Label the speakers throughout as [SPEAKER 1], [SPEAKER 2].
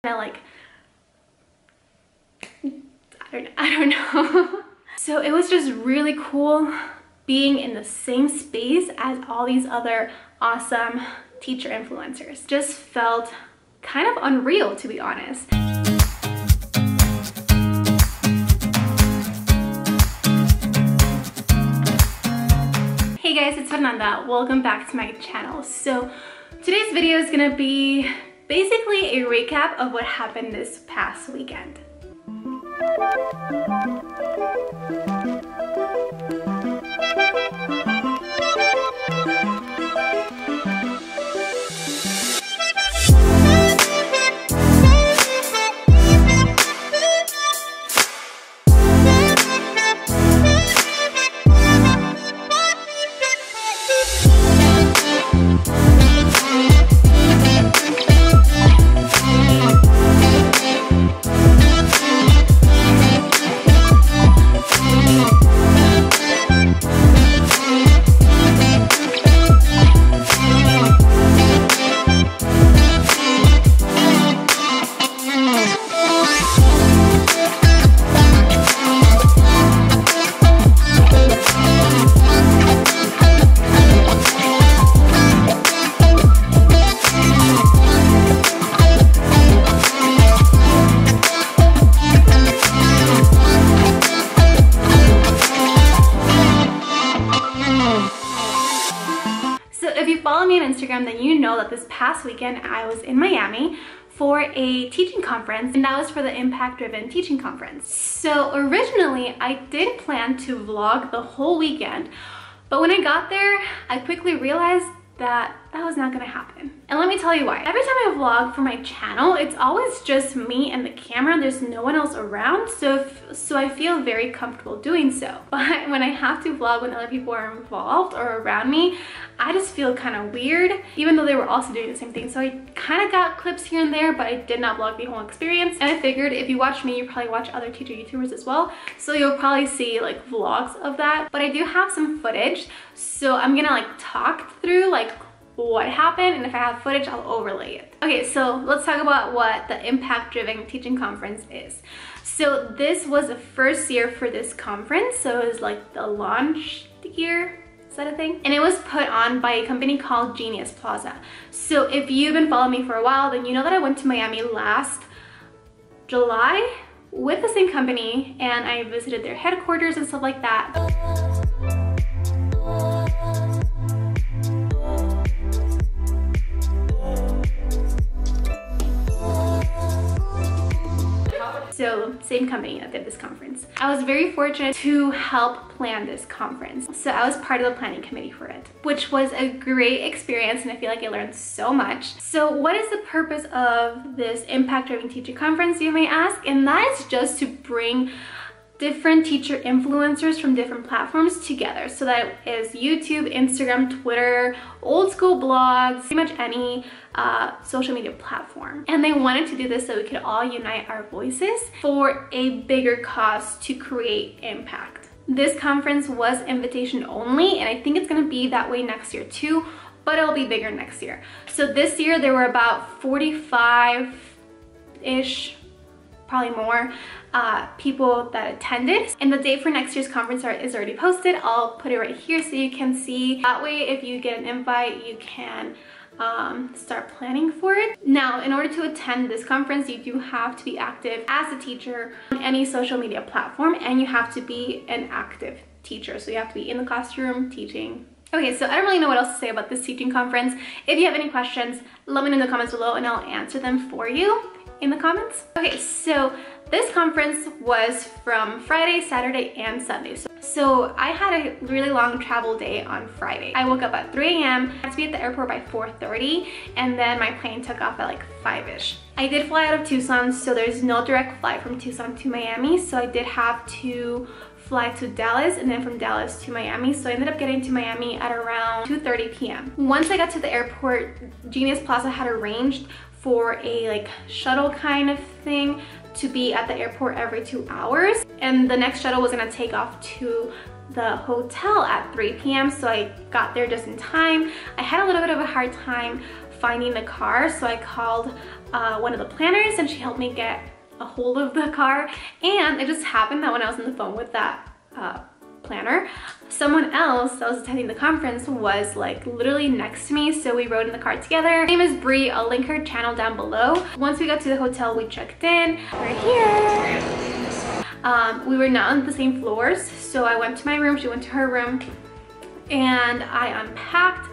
[SPEAKER 1] I don't know. So it was just really cool being in the same space as all these other awesome teacher influencers. Just felt kind of unreal, to be honest. Hey guys, it's Fernanda. Welcome back to my channel. So today's video is gonna be basically a recap of what happened this past weekend. Instagram, then you know that this past weekend I was in Miami for a teaching conference, and that was for the Impact Driven Teaching Conference. So originally I did plan to vlog the whole weekend, but when I got there I quickly realized that was not gonna happen. And let me tell you why. Every time I vlog for my channel, it's always just me and the camera. There's no one else around, so I feel very comfortable doing so. But when I have to vlog when other people are involved or around me, I just feel kind of weird, even though they were also doing the same thing. So I kind of got clips here and there, but I did not vlog the whole experience. And I figured if you watch me, you probably watch other teacher YouTubers as well, so you'll probably see like vlogs of that. But I do have some footage, so I'm gonna like talk through like what happened, and if I have footage, I'll overlay it. Okay, so let's talk about what the Impact Driven Teaching Conference is. So this was the first year for this conference, so it was like the launch year. Is that a thing? And it was put on by a company called Genius Plaza. So if you've been following me for a while, then you know that I went to Miami last July with the same company, and I visited their headquarters and stuff like that. So same company that did this conference. I was very fortunate to help plan this conference. So I was part of the planning committee for it, which was a great experience, and I feel like I learned so much. So what is the purpose of this Impact Driven Teacher Conference, you may ask? And that is just to bring different teacher influencers from different platforms together. So that is YouTube, Instagram, Twitter, old school blogs, pretty much any social media platform. And they wanted to do this so we could all unite our voices for a bigger cause to create impact. This conference was invitation only, and I think it's gonna be that way next year too, but it'll be bigger next year. So this year there were about 45-ish, probably more, people that attended. And the date for next year's conference is already posted. I'll put it right here so you can see. That way, if you get an invite, you can start planning for it. Now, in order to attend this conference, you do have to be active as a teacher on any social media platform, and you have to be an active teacher. So you have to be in the classroom teaching. Okay, so I don't really know what else to say about this teaching conference. If you have any questions, let me know in the comments below and I'll answer them for you in the comments. Okay, so this conference was from Friday, Saturday, and Sunday. So I had a really long travel day on Friday. I woke up at 3 a.m. I had to be at the airport by 4:30, and then my plane took off at like 5-ish. I did fly out of Tucson, so there's no direct flight from Tucson to Miami, so I did have to fly to Dallas, and then from Dallas to Miami. So I ended up getting to Miami at around 2:30 p.m. Once I got to the airport, Genius Plaza had arranged for a like shuttle kind of thing to be at the airport every 2 hours, and the next shuttle was gonna take off to the hotel at 3 p.m. so I got there just in time. I had a little bit of a hard time finding the car, so I called one of the planners and she helped me get a hold of the car. And it just happened that when I was on the phone with that planner, someone else that was attending the conference was like literally next to me, so we rode in the car together. Her name is Bree. I'll link her channel down below. Once we got to the hotel, we checked in. We're here. We were not on the same floors, so I went to my room, she went to her room, and I unpacked.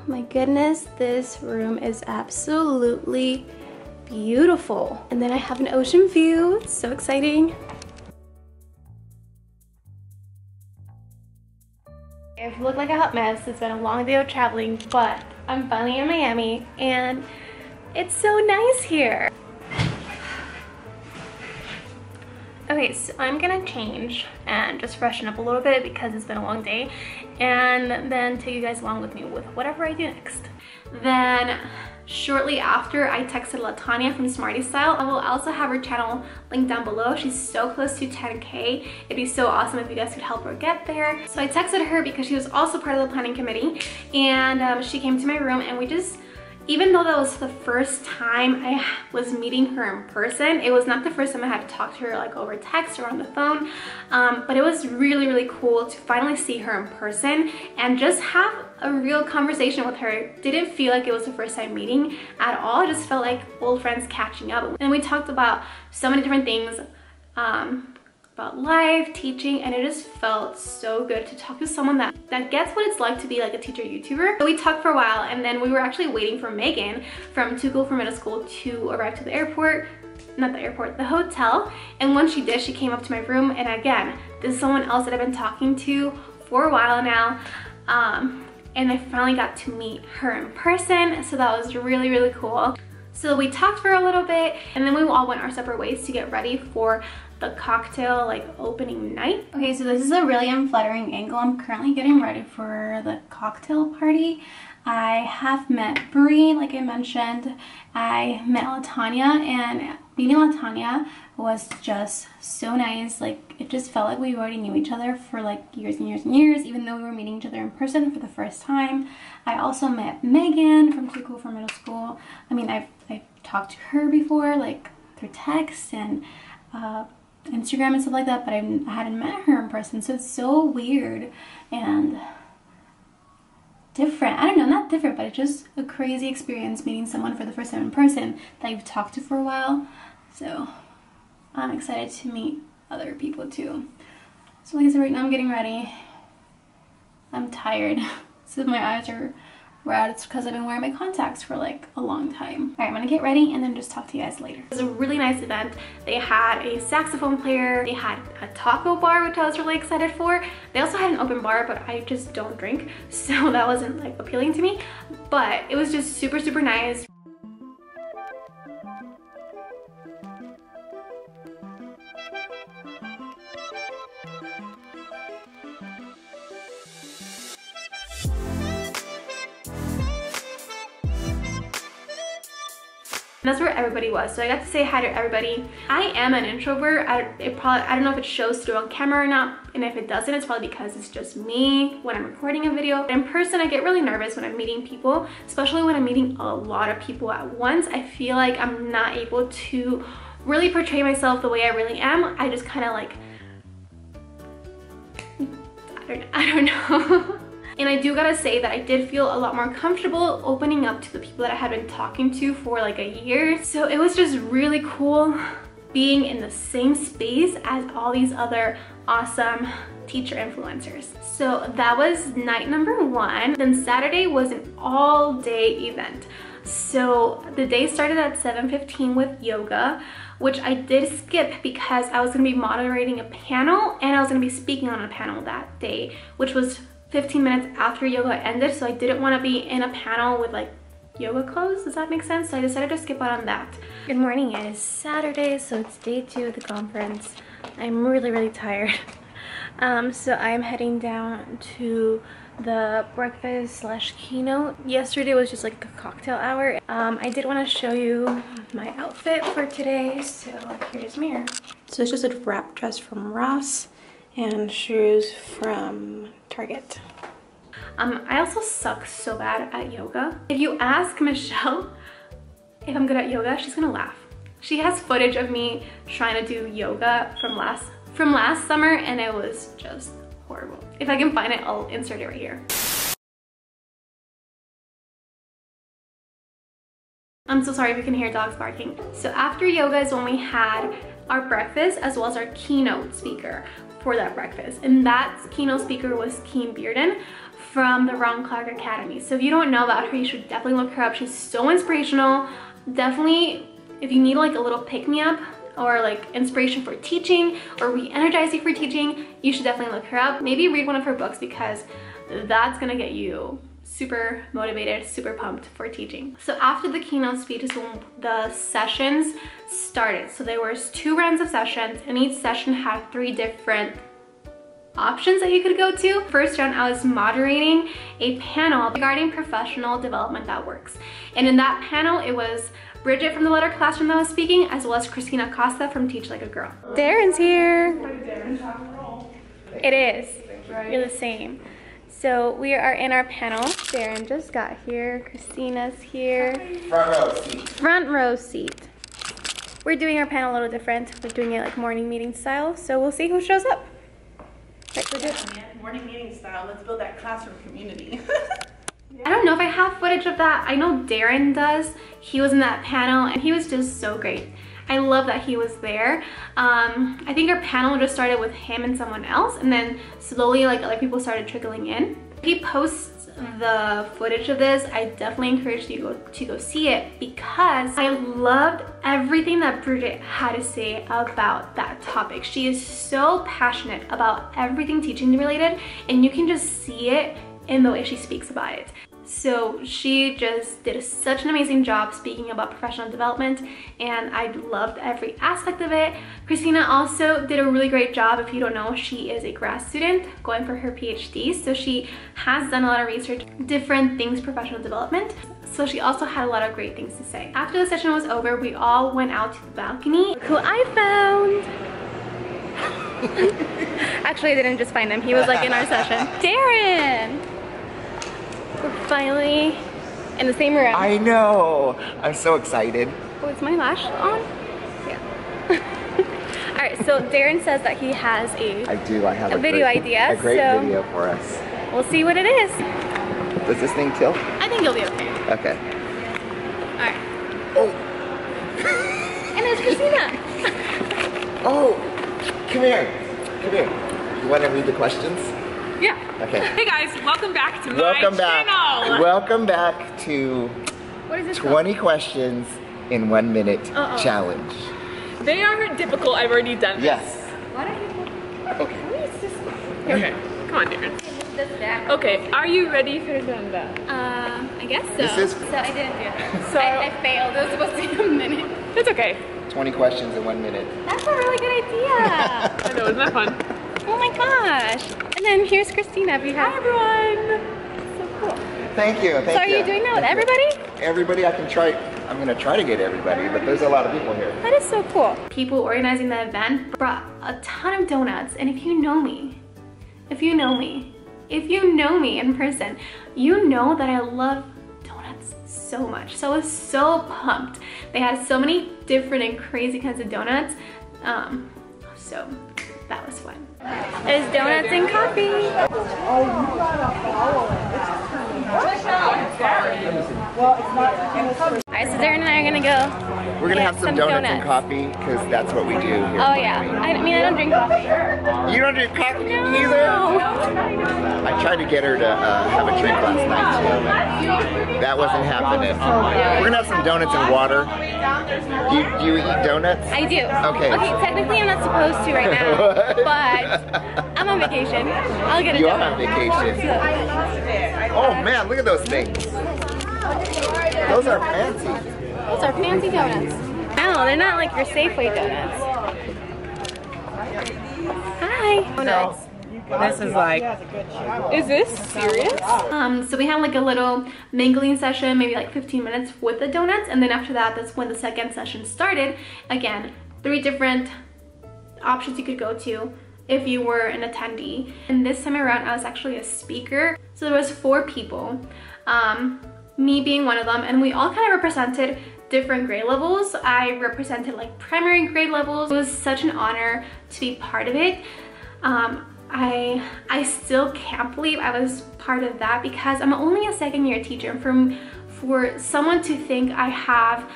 [SPEAKER 1] My goodness, this room is absolutely beautiful. And then I have an ocean view. It's so exciting. I've looked like a hot mess. It's been a long day of traveling, but I'm finally in Miami and it's so nice here. Okay, so I'm gonna change and just freshen up a little bit because it's been a long day, and then take you guys along with me with whatever I do next. Then shortly after, I texted Tawnya from Smartie Style. I will also have her channel linked down below. She's so close to 10K. It'd be so awesome if you guys could help her get there. So I texted her because she was also part of the planning committee, and she came to my room, and we just, even though that was the first time I was meeting her in person, it was not the first time I had to talk to her like over text or on the phone, but it was really, really cool to finally see her in person and just have a real conversation with her. Didn't feel like it was the first time meeting at all. It just felt like old friends catching up. And we talked about so many different things, about life, teaching, and it just felt so good to talk to someone that gets what it's like to be like a teacher YouTuber. So we talked for a while, and then we were actually waiting for Megan from Too Cool for Middle School to arrive to the airport. Not the airport, the hotel. And when she did, she came up to my room, and again, this is someone else that I've been talking to for a while now. And I finally got to meet her in person, so that was really, really cool. So we talked for a little bit, and then we all went our separate ways to get ready for the cocktail like opening night. Okay, so this is a really unflattering angle. I'm currently getting ready for the cocktail party. I have met Bree, like I mentioned. I met Tawnya, and meeting Tawnya was just so nice. Like, it just felt like we already knew each other for like years and years and years, even though we were meeting each other in person for the first time. I also met Megan from Too Cool for Middle School. I mean, I've talked to her before, like through text and Instagram and stuff like that, but I hadn't met her in person, so it's so weird and different. I don't know, not different, but it's just a crazy experience meeting someone for the first time in person that you've talked to for a while. So I'm excited to meet other people too. So like I said, right now I'm getting ready. I'm tired, so my eyes are red. It's because I've been wearing my contacts for like a long time. All right, I'm gonna get ready and then just talk to you guys later. It was a really nice event. They had a saxophone player, they had a taco bar, which I was really excited for. They also had an open bar, but I just don't drink, so that wasn't like appealing to me. But it was just super, super nice. That's where everybody was, so I got to say hi to everybody. I am an introvert. I don't know if it shows through on camera or not, and if it doesn't, it's probably because it's just me when I'm recording a video. But in person, I get really nervous when I'm meeting people, especially when I'm meeting a lot of people at once. I feel like I'm not able to really portray myself the way I really am. I just kind of like, I don't know. And I do gotta say that I did feel a lot more comfortable opening up to the people that I had been talking to for like a year. So it was just really cool being in the same space as all these other awesome teacher influencers. So that was night number one. Then Saturday was an all-day event. So the day started at 7:15 with yoga, which I did skip because I was gonna be moderating a panel and I was gonna be speaking on a panel that day, which was 15 minutes after yoga ended, so I didn't want to be in a panel with like yoga clothes. Does that make sense? So I decided to skip out on that. Good morning. It is Saturday, so it's day 2 of the conference. I'm really, really tired. So I'm heading down to the breakfast / keynote. Yesterday was just like a cocktail hour. I did want to show you my outfit for today, so here's a mirror. So it's just a wrap dress from Ross and shoes from Target. I also suck so bad at yoga. If you ask Michelle if I'm good at yoga, she's gonna laugh. She has footage of me trying to do yoga from last summer, and it was just horrible. If I can find it, I'll insert it right here. I'm so sorry if you can hear dogs barking. So after yoga is when we had our breakfast, as well as our keynote speaker for that breakfast. And that keynote speaker was Keem Bearden from the Ron Clark Academy. So if you don't know about her, you should definitely look her up. She's so inspirational. Definitely, if you need like a little pick-me-up or like inspiration for teaching or re-energize you for teaching, you should definitely look her up. Maybe read one of her books, because that's gonna get you super motivated, super pumped for teaching. So after the keynote speech is when the sessions started. So there was 2 rounds of sessions, and each session had 3 different options that you could go to. First round, I was moderating a panel regarding professional development that works. And in that panel, it was Bridget from the Letter Classroom that was speaking, as well as Christina Costa from Teach Like a Girl. Darren's here. It is. You're the same. So we are in our panel. Darren just got here. Christina's here.
[SPEAKER 2] Front row seat.
[SPEAKER 1] Front row seat. We're doing our panel a little different. We're doing it like morning meeting style. So we'll see who shows up. Right,
[SPEAKER 3] Yeah, morning meeting style. Let's build that classroom community.
[SPEAKER 1] I don't know if I have footage of that. I know Darren does. He was in that panel and he was just so great. I love that he was there. I think our panel just started with him and someone else, and then slowly like other people started trickling in. If he posts the footage of this, I definitely encourage you to go see it, because I loved everything that Bridget had to say about that topic. She is so passionate about everything teaching related, and you can just see it in the way she speaks about it. So she just did such an amazing job speaking about professional development, and I loved every aspect of it. Christina also did a really great job. If you don't know, she is a grad student going for her PhD, so she has done a lot of research, different things, professional development. So she also had a lot of great things to say. After the session was over, we all went out to the balcony. Look who I found! Actually, I didn't just find him. He was like in our session. Darren! We're finally in the same room.
[SPEAKER 2] I know. I'm so excited.
[SPEAKER 1] Oh, is my lash on? Yeah. All right, so Darren says that he has
[SPEAKER 2] I have
[SPEAKER 1] a video idea.
[SPEAKER 2] A great video for us.
[SPEAKER 1] We'll see what it is.
[SPEAKER 2] Does this thing tilt?
[SPEAKER 1] I think you'll be okay.
[SPEAKER 2] Okay.
[SPEAKER 1] All right.
[SPEAKER 2] Oh.
[SPEAKER 1] And it's Christina.
[SPEAKER 2] Oh. Come here. Come here. You want to read the questions?
[SPEAKER 3] Yeah.
[SPEAKER 2] Okay.
[SPEAKER 3] Hey guys, welcome back to my channel.
[SPEAKER 2] Welcome back to
[SPEAKER 1] What is this
[SPEAKER 2] 20 questions in 1 minute challenge.
[SPEAKER 3] They are difficult. I've already done this.
[SPEAKER 2] Yes.
[SPEAKER 1] Why don't you
[SPEAKER 2] Okay.
[SPEAKER 3] Okay. Come on, Darren. Okay. Are you ready for that?
[SPEAKER 1] I guess so.
[SPEAKER 2] This is-
[SPEAKER 1] So I didn't do it.
[SPEAKER 3] So-
[SPEAKER 1] I failed. It was supposed to be a minute.
[SPEAKER 3] It's okay.
[SPEAKER 2] 20 questions in 1 minute.
[SPEAKER 1] That's a really good idea.
[SPEAKER 3] I know, isn't that fun?
[SPEAKER 1] Oh my gosh. And then here's Christina.
[SPEAKER 3] Hi everyone.
[SPEAKER 1] So cool.
[SPEAKER 2] Thank you. Thank
[SPEAKER 1] So are you doing that with everybody?
[SPEAKER 2] Everybody, I'm gonna try to get everybody, but there's a lot of people here.
[SPEAKER 1] That is so cool. People organizing the event brought a ton of donuts, and if you know me in person, you know that I love donuts so much. So I was so pumped. They had so many different and crazy kinds of donuts. So that was fun. There's donuts and coffee. Alright, so Darren and I are gonna go.
[SPEAKER 2] We're gonna have some donuts and coffee, because that's what we do here.
[SPEAKER 1] Oh yeah. I mean, I don't drink coffee.
[SPEAKER 2] You don't drink coffee either? I tried to get her to have a drink last night too, but that wasn't happening. We're gonna have some donuts and water. Do you eat donuts?
[SPEAKER 1] I do.
[SPEAKER 2] Okay.
[SPEAKER 1] Okay, technically I'm not supposed to right now, but I'm on vacation. I'll get a
[SPEAKER 2] You
[SPEAKER 1] donut.
[SPEAKER 2] are on vacation. Oh man, look at those things. Those are fancy.
[SPEAKER 1] Those are fancy donuts. No, they're not like your Safeway donuts. Hi. Donuts.
[SPEAKER 3] This is like, is this serious?
[SPEAKER 1] So we had like a little mingling session, maybe like 15 minutes with the donuts, and then after that, that's when the second session started. Again, 3 different options you could go to if you were an attendee. And this time around, I was actually a speaker. So there was 4 people, me being one of them, and we all kind of represented different grade levels. I represented like primary grade levels. It was such an honor to be part of it. I still can't believe I was part of that because I'm only a second-year teacher. And for someone to think I have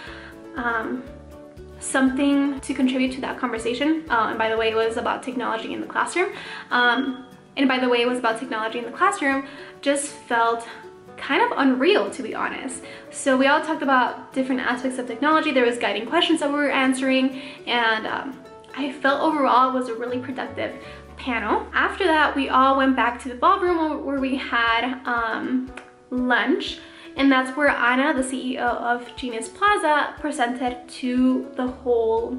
[SPEAKER 1] something to contribute to that conversation, and by the way, it was about technology in the classroom, just felt kind of unreal, to be honest. So we all talked about different aspects of technology. There was guiding questions that we were answering, and I felt overall it was a really productive panel. After that, we all went back to the ballroom where we had lunch, and that's where Anna, the CEO of Genius Plaza, presented to the whole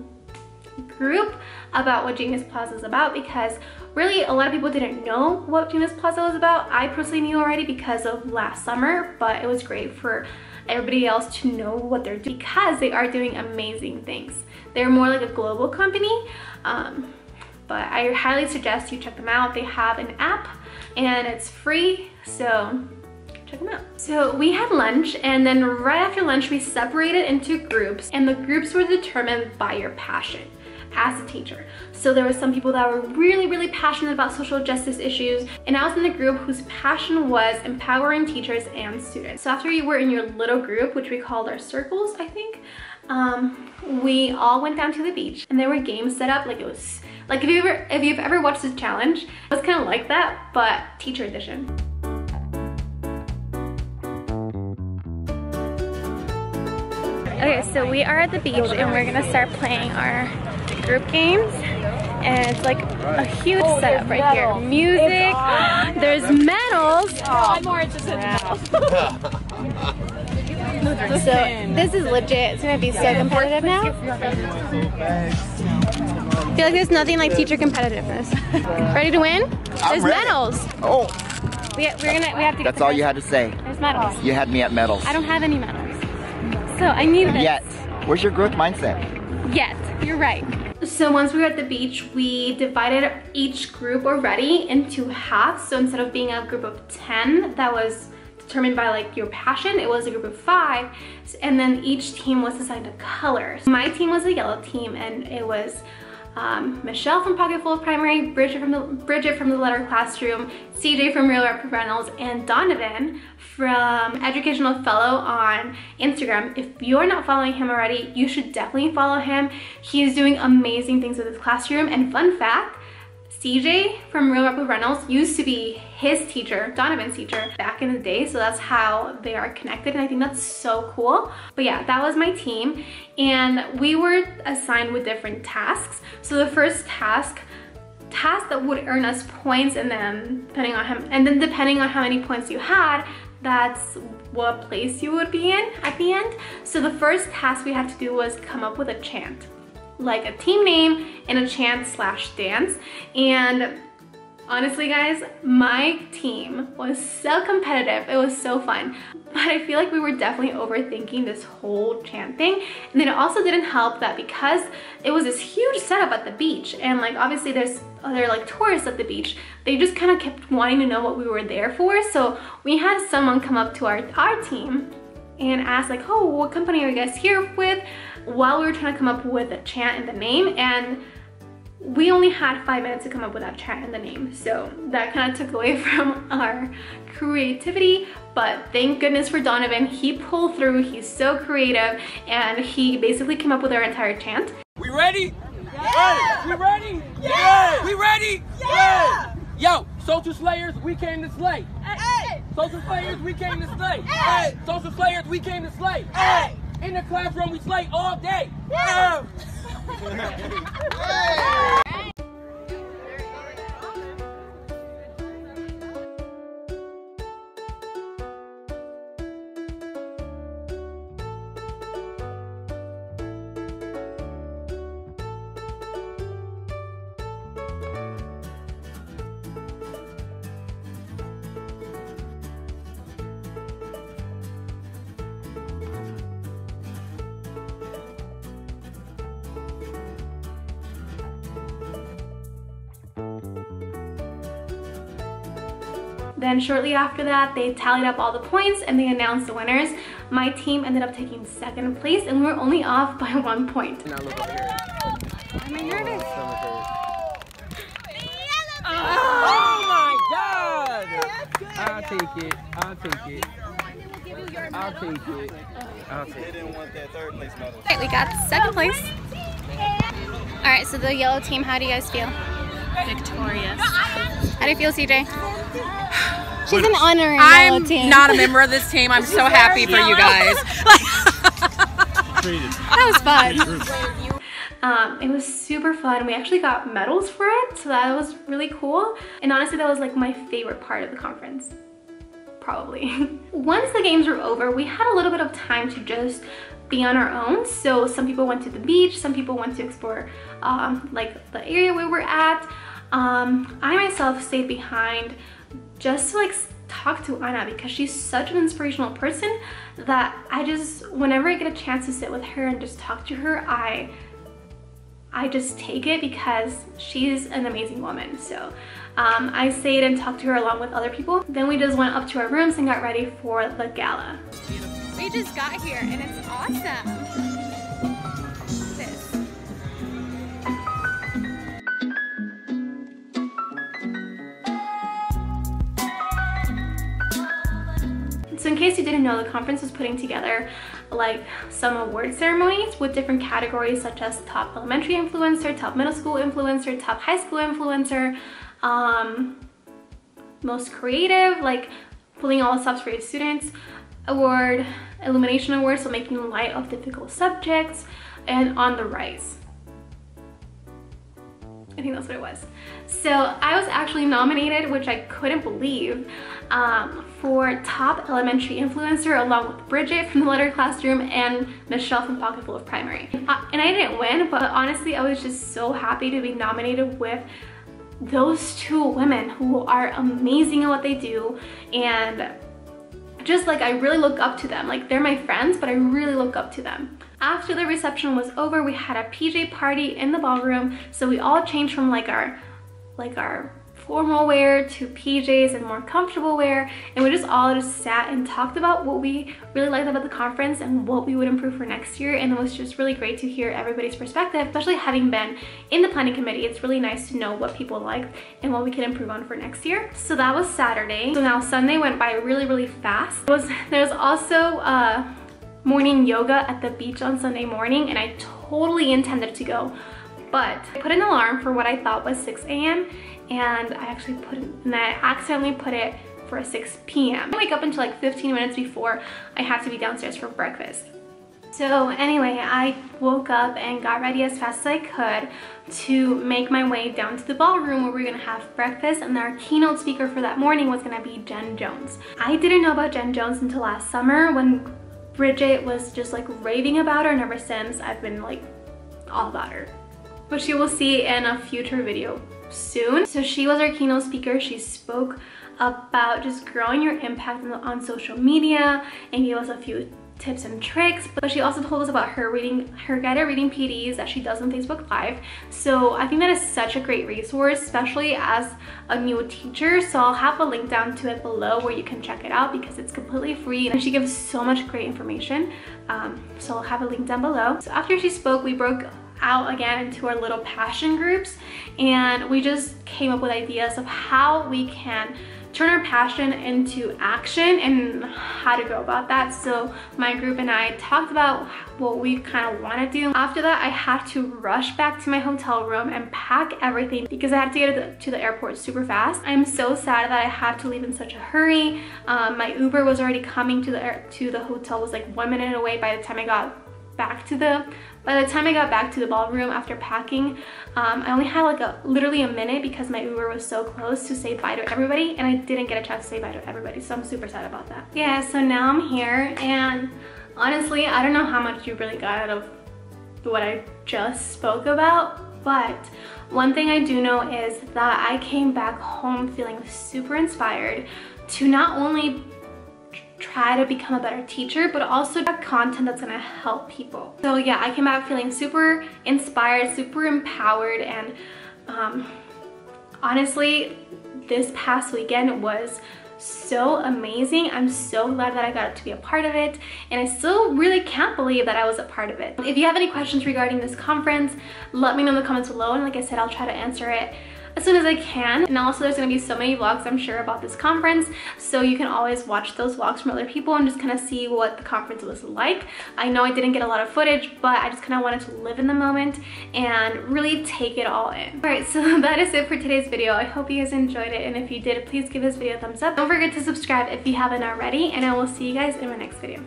[SPEAKER 1] group about what Genius Plaza is about, because really a lot of people didn't know what Genius Plaza was about. I personally knew already because of last summer, but it was great for everybody else to know what they're doing because they are doing amazing things. They're more like a global company, but I highly suggest you check them out. They have an app and it's free, so check them out. So we had lunch, and then right after lunch we separated into groups, and the groups were determined by your passion as a teacher. So there were some people that were really passionate about social justice issues, and I was in the group whose passion was empowering teachers and students. So after you were in your little group, which we called our circles, I think, we all went down to the beach, and there were games set up. Like, it was like, if you've ever watched this challenge, it was kind of like that, but teacher edition. Okay, so we are at the beach and we're gonna start playing our group games, and it's like a huge setup right here. Music, there's medals. So this is legit. It's gonna be so competitive now. I feel like there's nothing like teacher competitiveness. Ready to win? There's medals.
[SPEAKER 2] Oh.
[SPEAKER 1] We have to.
[SPEAKER 2] That's all you had to say.
[SPEAKER 1] There's medals.
[SPEAKER 2] You had me at medals.
[SPEAKER 1] I don't have any medals. So I need this.
[SPEAKER 2] Yet. Where's your growth mindset?
[SPEAKER 1] Yet. You're right. So once we were at the beach, we divided each group already into halves. So instead of being a group of 10 that was determined by like your passion, it was a group of 5, and then each team was assigned a color. So my team was a yellow team, and it was Michelle from Pocket Full of Primary, Bridget from the Letter Classroom, CJ from Real Rep Reynolds, and Donovan from Educational Fellow on Instagram. If you're not following him already, you should definitely follow him. He is doing amazing things with his classroom. And fun fact, CJ from Real Rep Reynolds used to be his teacher, Donovan's teacher, back in the day, so that's how they are connected, and I think that's so cool. But yeah, that was my team, and we were assigned with different tasks. So the first task that would earn us points, and then depending on how many points you had, that's what place you would be in at the end. So the first task we had to do was come up with a chant, like a team name and a chant / dance. And honestly guys, my team was so competitive. It was so fun. But I feel like we were definitely overthinking this whole chant thing. And then it also didn't help that because it was this huge setup at the beach, and like obviously there's other like tourists at the beach, they just kind of kept wanting to know what we were there for. So we had someone come up to our team and ask like, oh, what company are you guys here with? While we were trying to come up with a chant and the name, and we only had 5 minutes to come up with that chant and the name, so that kind of took away from our creativity. But thank goodness for Donovan, he pulled through. He's so creative, and he basically came up with our entire chant.
[SPEAKER 4] We ready?
[SPEAKER 5] Yeah!
[SPEAKER 4] We ready?
[SPEAKER 5] Yeah!
[SPEAKER 4] We ready?
[SPEAKER 5] Yeah!
[SPEAKER 4] Yo, social slayers, we came to slay.
[SPEAKER 5] Hey!
[SPEAKER 4] Social slayers, we came to slay.
[SPEAKER 5] Hey!
[SPEAKER 4] Social slayers, we came to slay.
[SPEAKER 5] Hey!
[SPEAKER 4] In the classroom, we slay all day.
[SPEAKER 5] Yeah!
[SPEAKER 1] Then shortly after that, they tallied up all the points and they announced the winners. My team ended up taking second place and we were only off by 1 point.
[SPEAKER 3] Am I nervous?
[SPEAKER 4] Oh my God! I'll take it. I'll take it. I'll take it. I'll take it. They didn't want that third place medal.
[SPEAKER 1] Alright, we got second place. Alright, so the yellow team, how do you guys feel?
[SPEAKER 3] Victorious.
[SPEAKER 1] How do you feel, CJ? She's an honorary yellow team.
[SPEAKER 6] I'm not a member of this team. I'm so happy for you guys.
[SPEAKER 1] That was fun. It was super fun. We actually got medals for it, so that was really cool. And honestly, that was like my favorite part of the conference. Probably. Once the games were over, we had a little bit of time to just be on our own. So some people went to the beach, some people went to explore like the area we were at. I myself stayed behind just to like talk to Anna because she's such an inspirational person that I just, whenever I get a chance to sit with her and just talk to her, I just take it because she's an amazing woman. So I stayed and talked to her along with other people. Then we just went up to our rooms and got ready for the gala. We just got here and it's awesome. So in case you didn't know, the conference was putting together like some award ceremonies with different categories such as top elementary influencer, top middle school influencer, top high school influencer, most creative, like pulling all the stops for your students, award, illumination award, so making light of difficult subjects, and on the rise. I think that's what it was. So I was actually nominated, which I couldn't believe, for top elementary influencer along with Bridget from the Letter Classroom and Michelle from Pocketful of Primary. And I didn't win, but honestly I was just so happy to be nominated with those two women who are amazing at what they do, and just like I really look up to them. Like they're my friends, but I really look up to them. After the reception was over, we had a PJ party in the ballroom, so we all changed from like our formal wear to PJs and more comfortable wear, and we just all sat and talked about what we really liked about the conference and what we would improve for next year. And it was just really great to hear everybody's perspective, especially having been in the planning committee. It's really nice to know what people liked and what we can improve on for next year. So that was Saturday. So now Sunday went by really fast. There was also morning yoga at the beach on Sunday morning, and I totally intended to go, but I put an alarm for what I thought was 6 a.m. and I accidentally put it for 6 p.m. I wake up until like 15 minutes before I had to be downstairs for breakfast. So anyway, I woke up and got ready as fast as I could to make my way down to the ballroom where we were gonna have breakfast, and our keynote speaker for that morning was gonna be Jen Jones. I didn't know about Jen Jones until last summer when Bridget was just like raving about her, and ever since I've been like all about her. But you will see in a future video soon. So she was our keynote speaker. She spoke about just growing your impact on social media and gave us a few tips and tricks, but she also told us about her guided reading PDs that she does on Facebook Live. So I think that is such a great resource, especially as a new teacher. So I'll have a link down to it below where you can check it out because it's completely free and she gives so much great information. So I'll have a link down below. So after she spoke, we broke out again into our little passion groups, and we just came up with ideas of how we can turn our passion into action and how to go about that. So my group and I talked about what we kind of want to do. After that, I had to rush back to my hotel room and pack everything because I had to get to the airport super fast. I'm so sad that I had to leave in such a hurry. My Uber was already coming to the hotel, was like 1 minute away by the time I got back to the ballroom after packing. I only had like literally a minute because my Uber was so close to say bye to everybody, and I didn't get a chance to say bye to everybody, so I'm super sad about that. Yeah, so now I'm here, and honestly, I don't know how much you really got out of what I just spoke about, but one thing I do know is that I came back home feeling super inspired to not only try to become a better teacher, but also have content that's gonna help people. So yeah, I came back feeling super inspired, super empowered, and honestly, this past weekend was so amazing. I'm so glad that I got to be a part of it, and I still really can't believe that I was a part of it. If you have any questions regarding this conference, let me know in the comments below, and like I said, I'll try to answer it as soon as I can. And also there's going to be so many vlogs, I'm sure, about this conference, so you can always watch those vlogs from other people and just kind of see what the conference was like. I know I didn't get a lot of footage, but I just kind of wanted to live in the moment and really take it all in. Alright, so that is it for today's video. I hope you guys enjoyed it, and if you did, please give this video a thumbs up. Don't forget to subscribe if you haven't already, and I will see you guys in my next video.